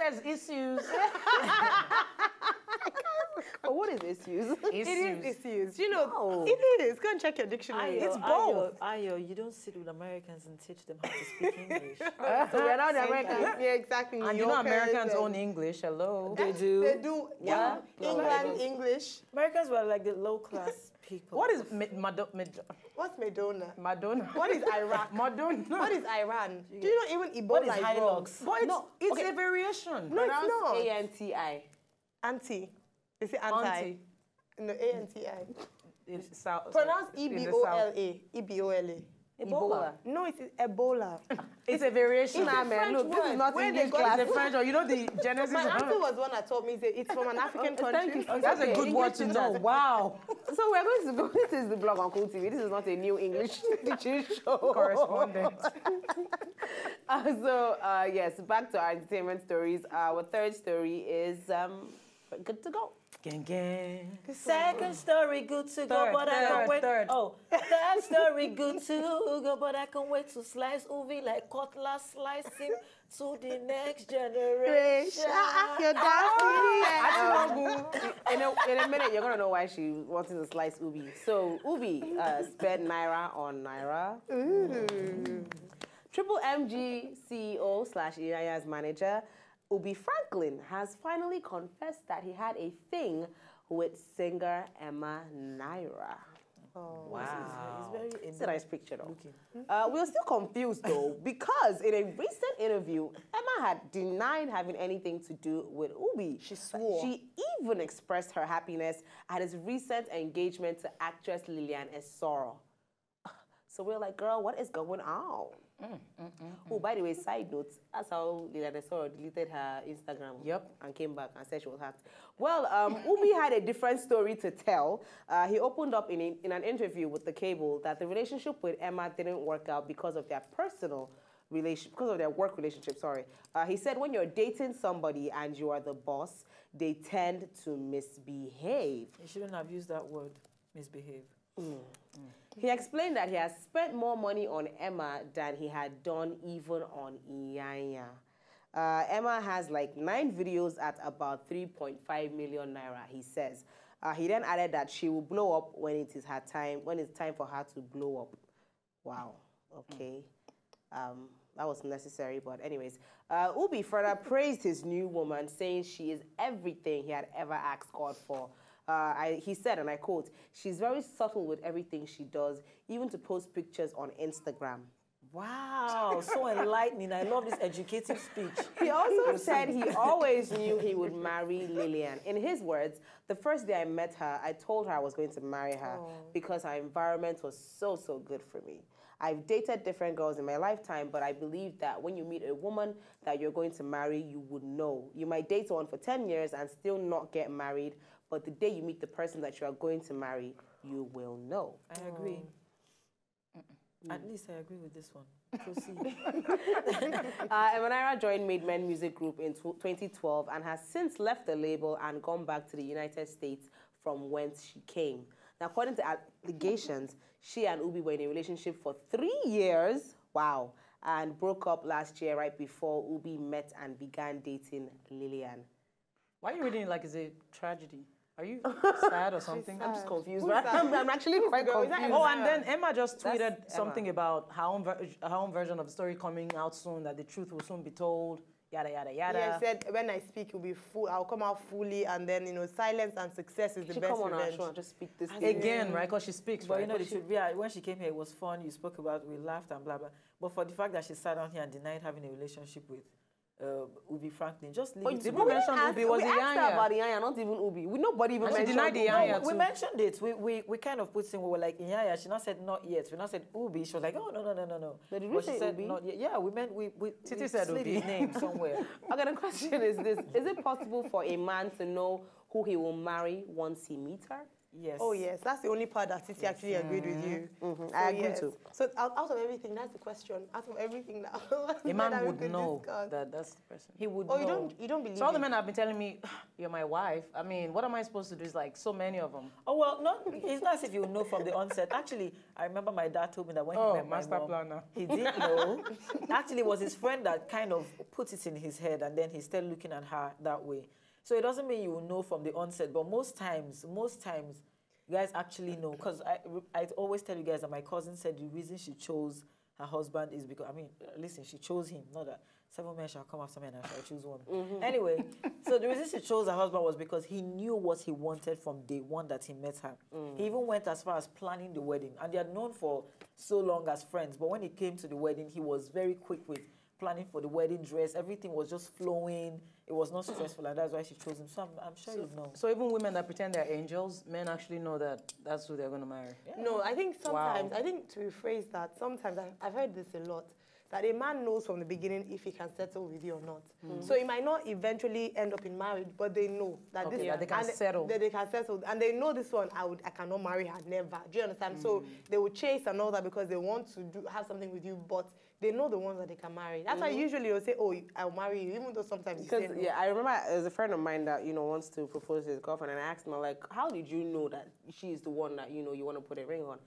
there's issues. But what is issues? It is issues. You know, No. it is. Go and check your dictionary. It's both. Ayo, you don't sit with Americans and teach them how to speak English. So we're not the Americans. Yeah, exactly. And you know Americans own English. Hello. They do. They do. Yeah. England, English. Americans were like the low-class people. What is What's Madonna? Madonna? What is Iraq? Madonna. What is Iran? Do you know even Ebola What is wrong? Hilux? But it's okay. a variation. No, it's not. A-N-T-I. Anti. They say anti. Auntie. No, A-N-T-I. It's south. Pronounce in the E-B-O-L-A. E-B-O-L-A. Ebola. No, it's Ebola. It's a variation. Nah, man, look, this is not Where English they got class. It's a French, or you know the genesis. My uncle was the one that taught me. It's from an African country. Thank you. That's a good word to know. Wow. So we're going to go. This is the blog on Cool TV. This is not a new English teaching show. Correspondent. Yes, back to our entertainment stories. Our third story is good to go. Gang, gang. Second story, good to go, but I can't wait. third. Oh, third story, good to go, but I can't wait to slice Uvi like cutlass, slice him to the next generation. You're In a minute, you're going to know why she wanted to slice Ubi. So, Ubi spent Naira on Naira. Triple MG CEO / Iraya's manager, Ubi Franklin, has finally confessed that he had a thing with singer Emma Naira. Oh, Wow. He's very It's a nice picture, though. We're still confused, though, because in a recent interview, Emma had denied having anything to do with Ubi. She swore. She even expressed her happiness at his recent engagement to actress Lillian Esoro. So we're like, girl, what is going on? Oh, by the way, side note, that's how Lillian Esoro deleted her Instagram. Yep. And came back and said she was hacked. Well, Ubi had a different story to tell. He opened up in an interview with The Cable that the relationship with Emma didn't work out because of their work relationship, sorry. He said when you're dating somebody and you are the boss, they tend to misbehave. You shouldn't have used that word, misbehave. He explained that he has spent more money on Emma than he had done even on Iyanya. Emma has like 9 videos at about 3.5 million naira, he says. He then added that she will blow up when it is her time, when it's time for her to blow up. Wow, okay. That was necessary, but anyways. Ubi further praised his new woman, saying she is everything he had ever asked God for. He said, and I quote, "She's very subtle with everything she does, even to post pictures on Instagram." Wow, so enlightening. I love this educative speech. He also said he always knew he would marry Lillian. In his words, the first day I met her, I told her I was going to marry her because her environment was so, so good for me. I've dated different girls in my lifetime, but I believe that when you meet a woman that you're going to marry, you would know. You might date someone for 10 years and still not get married, but the day you meet the person that you are going to marry, you will know. I agree. At least I agree with this one. Proceed. Emma Naira joined Made Men Music Group in 2012 and has since left the label and gone back to the United States from whence she came. Now, according to allegations, she and Ubi were in a relationship for 3 years, wow, and broke up last year right before Ubi met and began dating Lillian. Why are you reading it like it's a tragedy? Are you sad or something? I'm just confused. Right? I'm actually quite confused. Oh, and then Emma just tweeted That's something about her own version of the story coming out soon, that the truth will soon be told, yada, yada, yada. Yeah, said when I speak, it'll be full. I'll come out fully, and then, you know, silence and success is the She best come on our revenge. show and just speak this Again, right? Because she speaks, But right? you know, the truth, yeah, when she came here, it was fun. You spoke about, we laughed and blah, blah. But for the fact that she sat down here and denied having a relationship with Ubi Franklin, just leave it. did we mention Ubi? Was we it asked her Iyanya? about Iyanya, not even Ubi. Nobody even And she mentioned denied the Ubi. Iyanya We too. mentioned it. We kind of put in, we were like, yeah, she not said not yet. We not said Ubi. She was like, oh, no. But did we But she say said Ubi? not yet. Yeah, we meant, we Titi said slid Ubi. his name somewhere. Okay, the question is this. Is it possible for a man to know who he will marry once he meets her? Yes. Oh, yes. That's the only part that Titi actually agreed with you. So, I agree too. So out of everything, that's the question. Out of everything that A man that we would could know discuss. that that's the person. He would Oh, know. you don't believe So all the it? men have been telling me, you're my wife. I mean, what am I supposed to do? It's like so many of them. Oh, well, it's not as if you know from the onset. Actually, I remember my dad told me that when he met my master mom, planner. he didn't know. Actually, it was his friend that kind of put it in his head, and then he started looking at her that way. So it doesn't mean you will know from the onset, but most times, you guys actually know. Because I always tell you guys that my cousin said the reason she chose her husband is because, I mean, listen, she chose him, not that 7 men shall come after me and I shall choose one. Anyway, so the reason she chose her husband was because he knew what he wanted from day one that he met her. He even went as far as planning the wedding. And they had known for so long as friends. But when it came to the wedding, he was very quick with planning for the wedding dress. Everything was just flowing. It was not stressful, and that's why she chose him. So I'm sure you know. So even women that pretend they're angels, men actually know that that's who they're going to marry. Yeah. No, I think sometimes, I think to rephrase that, sometimes, I've heard this a lot, that a man knows from the beginning if he can settle with you or not. So it might not eventually end up in marriage, but they know that Okay, this that they can settle. That they can settle, and they know this one. I cannot marry her, never. Do you understand? So they will chase and all that because they want to have something with you, but they know the ones that they can marry. That's why usually they'll say, "Oh, I'll marry you," even though sometimes you say no. Yeah, I remember there's a friend of mine that wants to propose to his girlfriend, and I asked him like, "How did you know that she is the one that you want to put a ring on?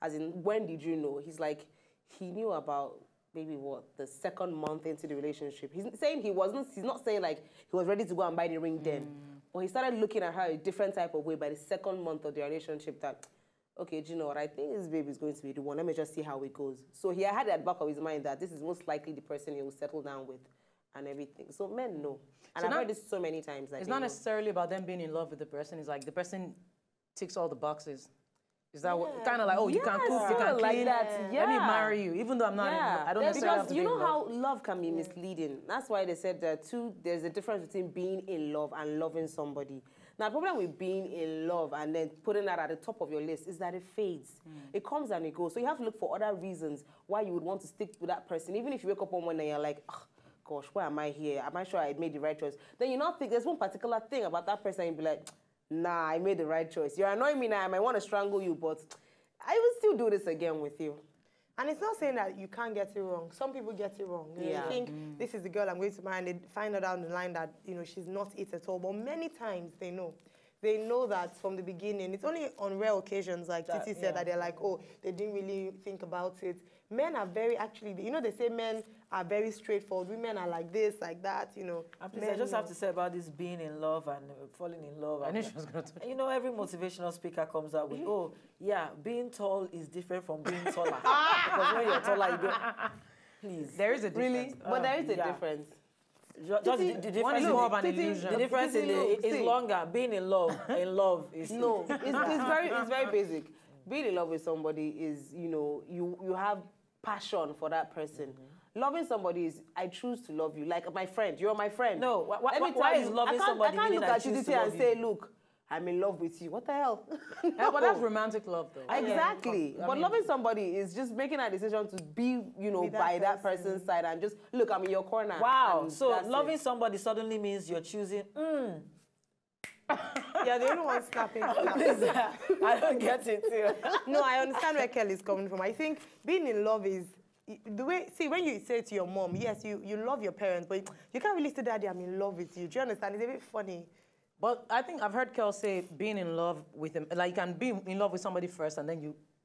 As in, when did you know?" He's like, he knew about maybe the second month into the relationship. He's saying he's not saying like he was ready to go and buy the ring then. But he started looking at her a different type of way by the second month of the relationship that, okay, do you know what, I think this baby is going to be the one. Let me just see how it goes. So he had at the back of his mind that this is most likely the person he will settle down with and everything. So men know. And So I've heard this so many times. That it's not necessarily about them being in love with the person. It's like the person ticks all the boxes. Is that what, kind of like, oh, you can cook, you can like clean, that. let me marry you, even though I'm not in love. I don't necessarily have because to you be know in love. how love can be misleading. That's why they said that there's a difference between being in love and loving somebody. Now, the problem with being in love and then putting that at the top of your list is that it fades. It comes and it goes. So you have to look for other reasons why you would want to stick with that person. Even if you wake up one morning and you're like, oh, gosh, why am I here? Am I sure I made the right choice? Then you not think there's one particular thing about that person and you'll be like, nah, I made the right choice. You're annoying me now. I might want to strangle you, but I will still do this again with you. And it's not saying that you can't get it wrong. Some people get it wrong. You think this is the girl I'm going to marry, and they find out down the line that she's not it at all. But many times they know. They know that from the beginning. It's only on rare occasions, like Titi said, that they're like, oh, they didn't really think about it. Men are very, actually, they say men are very straightforward. Women are like this, like that, And please, I just have to say about this being in love and falling in love. I knew she was going to touch every motivational speaker comes out with, oh, yeah, being tall is different from being taller. Because when you're taller, you go, please. There is a difference. Really? But there is a difference. Just the difference. One is more of an illusion. The difference is longer. Being in love is... No, it's very basic. Being in love with somebody is, you have passion for that person. Loving somebody is, I choose to love you. Like my friend, you're my friend. No, why is loving somebody I can't meaning look I at you choose to and love say, you? look, I'm in love with you. What the hell? Yeah, but that's romantic love, though. Exactly. I But mean, loving somebody is just making a decision to be, by that person's side and just, look, I'm in your corner. Wow. So loving somebody suddenly means you're choosing, Yeah, the only one snapping. I don't get it too. No, I understand where Kelly's coming from. I think being in love is the way. See, when you say to your mom, yes, you love your parents, but you can't really say, "Daddy, I'm in love with you." Do you understand? It's a bit funny. But I think I've heard Kel say being in love with him, like you can be in love with somebody first, and then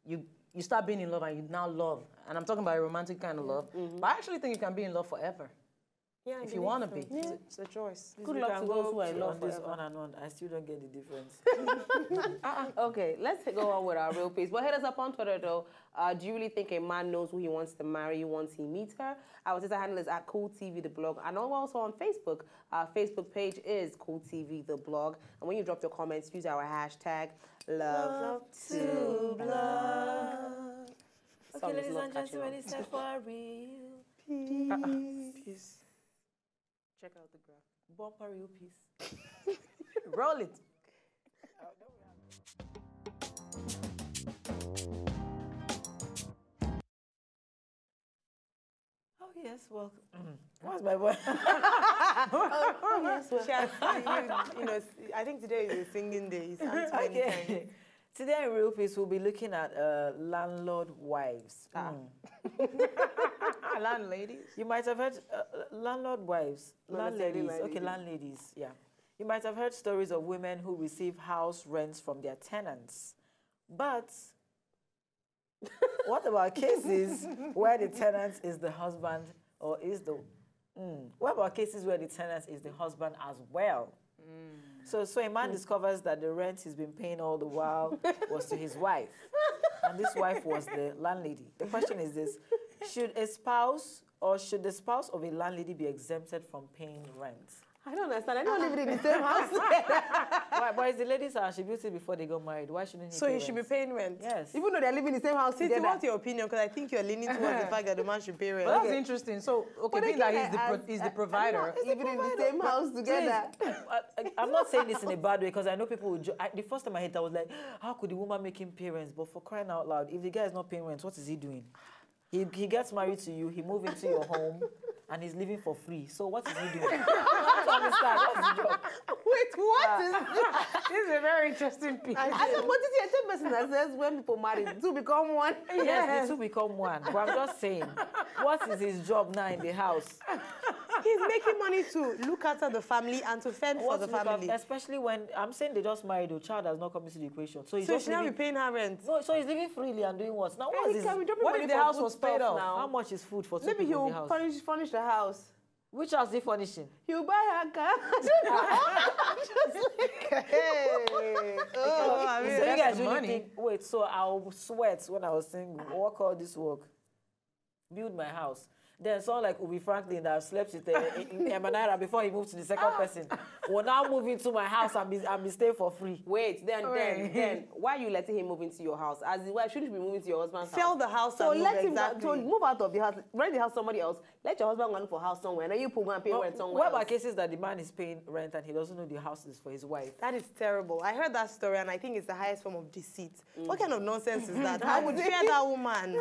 you start being in love, and you now love. And I'm talking about a romantic kind of love. But I actually think you can be in love forever. Yeah, If you want to be. Yeah. It's a choice. Good luck to those who are in love this forever. on and on. I still don't get the difference. Okay, let's go on with our real piece. But hit us up on Twitter, though. Do you really think a man knows who he wants to marry once he meets her? Our Twitter handle is @CoolTV the blog, and also on Facebook. Our Facebook page is CoolTV the blog. And when you drop your comments, use our hashtag #LoveToBlog. Okay, ladies and gentlemen, it's time for a real Peace. Check out the graph. bumper real piece. Roll it. Oh, yes, well, what's my boy? She has, I think today is a singing day. Okay. Today in Real Peace, we'll be looking at landlord wives. Landladies. You might have heard landlord wives, No, that's a landladies. landlady. Okay, landladies, yeah. You might have heard stories of women who receive house rents from their tenants. But what about cases where the tenant is the husband or is the... What about cases where the tenant is the husband as well? So a man discovers that the rent he's been paying all the while was to his wife. And this wife was the landlady. The question is this: should the spouse of a landlady be exempted from paying rent? I don't understand. I don't live in the same house. Why? But it's the lady's house. She built it before they got married. Why shouldn't he? So pay he should be rent? paying rent. Yes. Even though they're living in the same house together. What's your opinion? Because I think you're leaning towards the fact that the man should pay rent. Well, that's interesting. So, okay, being that he's the provider. Living in the same house together. I'm not saying this in a bad way because I know people will... the first time I heard it, I was like, how could the woman make him pay rent? But for crying out loud, if the guy is not paying rent, what is he doing? He gets married to you, he moves into your home, and he's living for free. So what is he doing? I don't understand. What's his job? Wait, what is this? This is a very interesting piece. I don't want to see a third person that says when people marry, two become one. Yes, the two become one. But I'm just saying, what is his job now in the house? He's making money to look after the family and to fend for the family. Especially when, I'm saying they just married, the child has not come into the equation. So he's So just she now be living, paying her rent. no, so he's living freely and doing what? Now what is What if the house was paid off? how much is food for two Maybe people in he'll the house? furnish the house. Which house is he furnishing? He'll buy her car. Hey. Oh, I mean, So you that's guys the really money. think, wait, so I'll sweat when I was saying, work all this work, build my house. Then someone like Ubi Franklin that slept with Emanara before he moved to the second person will now move into my house and be staying for free. Wait, then why are you letting him move into your house? As the wife, shouldn't you be moving to your husband's Sell house? the house So and let move, him exactly. so move out of the house, rent the house somebody else. Let your husband go for house somewhere, and then you put and pay rent somewhere What else. about cases that the man is paying rent and he doesn't know the house is for his wife? That is terrible. I heard that story and I think it's the highest form of deceit. What kind of nonsense is that? I would fear that woman.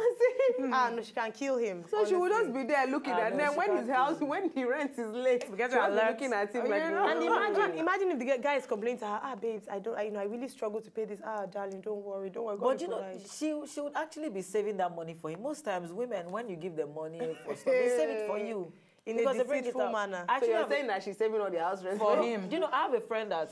And she can kill him. So she would just honestly. be there looking at no, them she when can't his do house, it. when the rent is late. She Get will her be alert. looking at him Oh, like, you know? And imagine if the guy is complaining to her, babes, I really struggle to pay this. Darling, don't worry. God But you will know, provide." she would actually be saving that money for him. Most times, women, when you give them money for stuff, they save it for you. In because a they bring it deceitful out. manner. So Actually, you're saying that she's saving all the house rent For him. Do you know, I have a friend that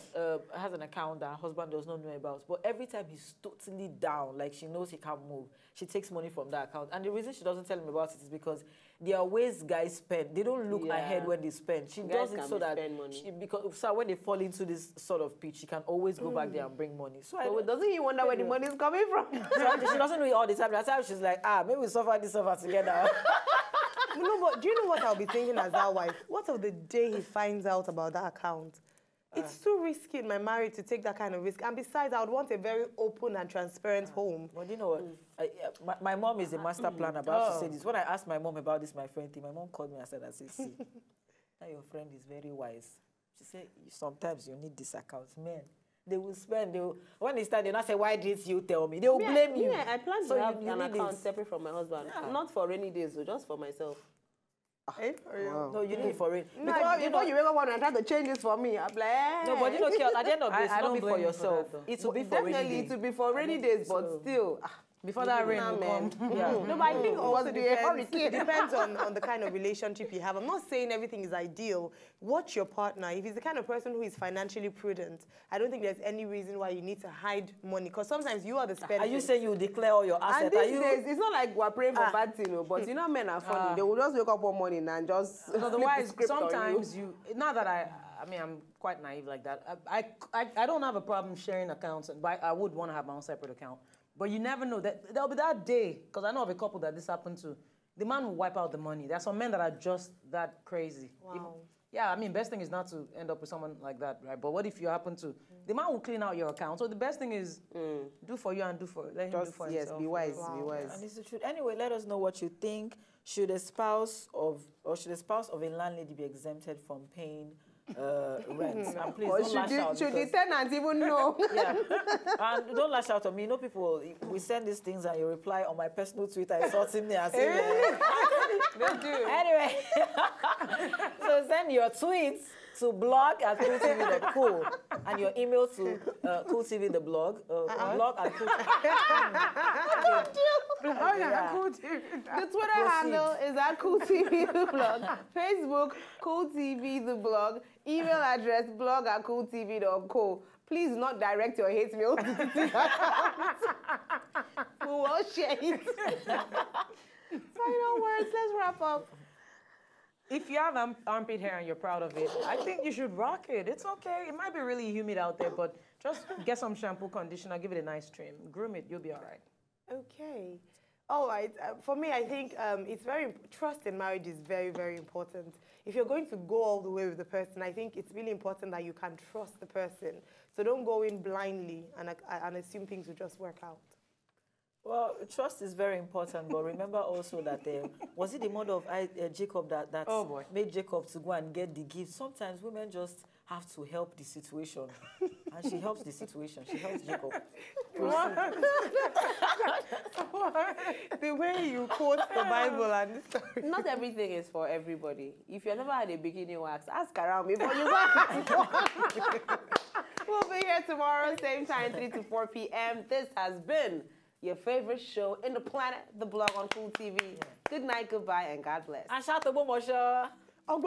has an account that her husband does not know about, but every time he's totally down, like she knows he can't move, she takes money from that account. And the reason she doesn't tell him about it is because there are ways guys spend. They don't look ahead when they spend. She Guys does it can so that spend money. because so when they fall into this sort of pitch, she can always go back there and bring money. So I So don't, doesn't he wonder where the money is coming from? so she doesn't do it all the time. That's how she's like, maybe we suffer together. No, but do you know what I'll be thinking as that wife? What of the day he finds out about that account? It's too risky in my marriage to take that kind of risk. And besides, I would want a very open and transparent home. Well, you know what? My mom is a master planner, but I have to say this. When I asked my mom about this, my friend thing, my mom called me and said, see, now your friend is very wise. She said, sometimes you need this account. Men, they will spend, when they start, they'll not say, why didn't you tell me? They will blame you. Yeah, I plan So to have you an need account it. separate from my husband. Yeah. Not for rainy days, so just for myself. No, you need it for it. Before you wake up and try to change this for me, I'm like, No, but you know, Kel, at the end of this, I it's not don't be for blame you for yourself. that, though. It will be for definitely rainy it day. will be for rainy days, but still. Before that rain will come. Yeah. No, but I think also be a hurricane. depends on the kind of relationship you have. I'm not saying everything is ideal. Watch your partner. If he's the kind of person who is financially prudent, I don't think there's any reason why you need to hide money. Because sometimes you are the spender. Are you saying you declare all your And assets? Are these you? days, it's not like we're praying for bad thing, but you know men are funny. They will just wake up one morning and just flip the Otherwise, script on you. sometimes not that I mean, I'm quite naive like that. I don't have a problem sharing accounts, but I would want to have my own separate account. But you never know that there'll be that day, because I know of a couple that this happened to. The man will wipe out the money. There are some men that are just that crazy. Wow. Yeah, I mean, best thing is not to end up with someone like that, right? But what if you happen to? The man will clean out your account. So the best thing is do for you and let him do for Yes, himself. be wise, Wow. be wise. And it's the truth. Anyway, let us know what you think. Should a spouse of a landlady be exempted from paying rent? And please Or don't lash out. should the because- tenant even know? Yeah. And don't lash out on me. You know, people, we send these things and you reply on my personal Twitter insulting me and saying, They do. anyway. So send your tweets to blog@cooltv.co and your email to cooltvtheblog, blog at The Twitter handle is @CoolTV the blog. Facebook, Cool TV the blog. Email address blog@cooltv.co. Please not direct your hate mail to Titi's account. We will share it. Final words, let's wrap up. If you have armpit hair and you're proud of it, I think you should rock it. It's okay. It might be really humid out there, but just get some shampoo, conditioner, give it a nice trim. Groom it, you'll be all right. Okay. All right. For me, I think trust in marriage is very, very important. If you're going to go all the way with the person, I think it's really important that you can trust the person. So don't go in blindly and assume things will just work out. Well, trust is very important, but remember also that was it the mother of Jacob that oh boy. made Jacob to go and get the gift? Sometimes women just have to help the situation, and she helps the situation. She helps Jacob. The way you quote the Bible and the story. Not everything is for everybody. If you've never had a bikini wax, ask around before you go. We'll be here tomorrow, same time, 3 to 4 p.m. This has been your favorite show in the planet, The Blog on Cool TV. Good night, goodbye, and God bless. And shout out to Bomosha. Oh,